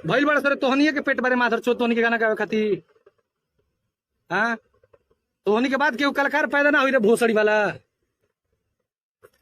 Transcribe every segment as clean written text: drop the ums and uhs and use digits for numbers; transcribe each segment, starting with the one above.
भइल बड़ा सर तोहनी के पेट बारे माधर चो तोहनी के गाना गावे खातिर। हाँ तोहनी के बाद केहू कलाकार पैदा ना हुई रे भोसड़ी वाला।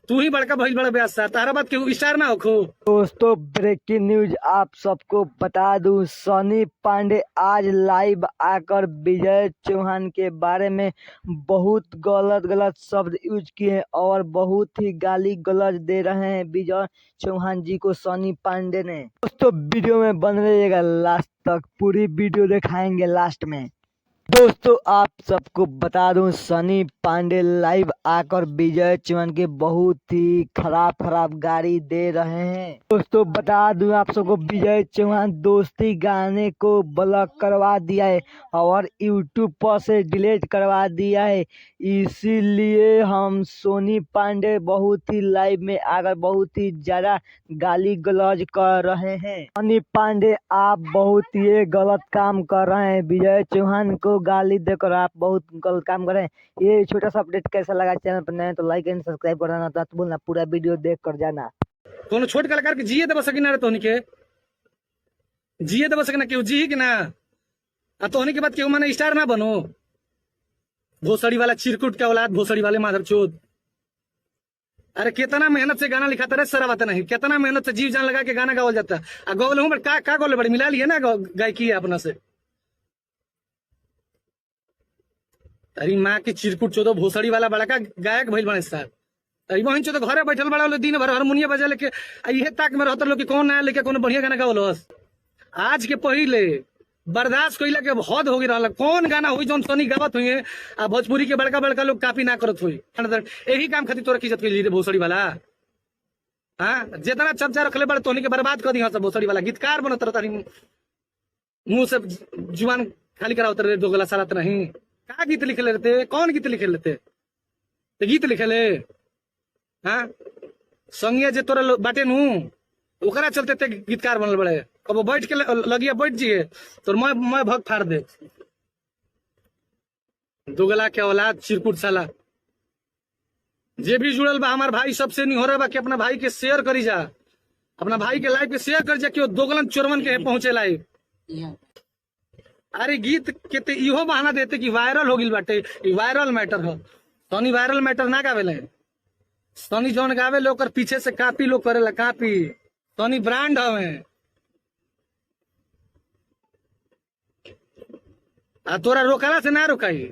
तू ही बड़का भइल बड़ा ब्यास सा तारा बात केहू स्टार ना होखो। दोस्तों ब्रेकिंग न्यूज आप सबको बता दूं, सनी पांडे आज लाइव आकर विजय चौहान के बारे में बहुत गलत गलत शब्द यूज किए हैं और बहुत ही गाली गलौज दे रहे हैं विजय चौहान जी को सनी पांडे ने। दोस्तों वीडियो में बन रहिएगा लास्ट तक, पूरी वीडियो दिखाएंगे लास्ट में। दोस्तों आप सबको बता दूं, सनी पांडे लाइव आकर विजय चौहान के बहुत ही खराब गाली दे रहे हैं। दोस्तों बता दूं आप सबको, विजय चौहान दोस्ती गाने को ब्लॉक करवा दिया है और यूट्यूब पर से डिलीट करवा दिया है। इसीलिए हम सनी पांडे बहुत ही लाइव में आकर बहुत ही ज्यादा गाली गलौज कर रहे हैं। सनी पांडे आप बहुत ही गलत काम कर रहे हैं, विजय चौहान को गाली देकर आप बहुत गलत काम कर रहे हैं। ये छोटा सा अपडेट कैसा लगा, चैनल पर नए तो लाइक एंड सब्सक्राइब करना, तो बोलना पूरा वीडियो देख कर जाना। कोनो छोट कलाकार के जिए दे सकी ना रे तोहनी के जिए दे सकी ना केहू जी कि ना। आ तोहनी के बाद केहू माने स्टार ना बनो। भोसड़ी वाला चिरकुट के औलाद, भोसड़ी वाले माधर चोद। अरे कितना मेहनत से गाना लिखा था रे सरा बात नहीं, कितना मेहनत से जीव जान लगा के गाना गावल जाता। आ गौल हूं का गौल बड़ी मिला लिए ना गायकी है अपना से। अरे माँ के चिरकुट चोदो भोसड़ी वाला बड़ा का गायक भइल बने साहब। अरे वहीं चो तो घरे बैठल बड़ा दिन भर हारमोनिया बजा लेके ये ताक में रहता लोग कि कौन नया लेके कौन बढ़िया गाना गावलस। आज के पहले बर्दाश्त कइला के हद हो गई रहा। कौन गाना हुई जौन सनी गावत हुई आ भोजपुरी के बड़का बड़का लोग कापी ना करत हुई। यही काम खातिर तोरा इज्जत के भोसड़ी वाला। हाँ जितना चर्चा रखले बड़े तोहनी के बर्बाद कर दी सब भोसड़ी वाला। गीतकार बनत रहता मुंह से जुबान खाली करावत रहे दोगला सारा नहीं। का गीत लिखे लेते, कौन गीत लिखे लेते, गीत लिखे ले। हाँ संगे जे तोरा बाटे नू ओकरा चलते ते गीतकार बनल बड़े। कब बैठ के लगिया बैठ जिए तो मैं भग फाड़ दे। दोगला के औलाद चिरकुट साला। जे भी जुड़ल बा हमार भाई सबसे नहीं हो रहा बा कि अपना भाई के शेयर करी जा, अपना भाई के लाइव पे शेयर कर जा कि दोगलन चोरवन के पहुंचे लाइव। अरे गीत के ते इहो बहाना देते कि वायरल हो गिल बाटे, वायरल मैटर हो। सनी वायरल मैटर ना गावेले। सनी जौन गावे लोग पीछे से कापी लोग करेला, कापी। सनी ब्रांड हवे आ तोरा रोकला से ना रोकाई।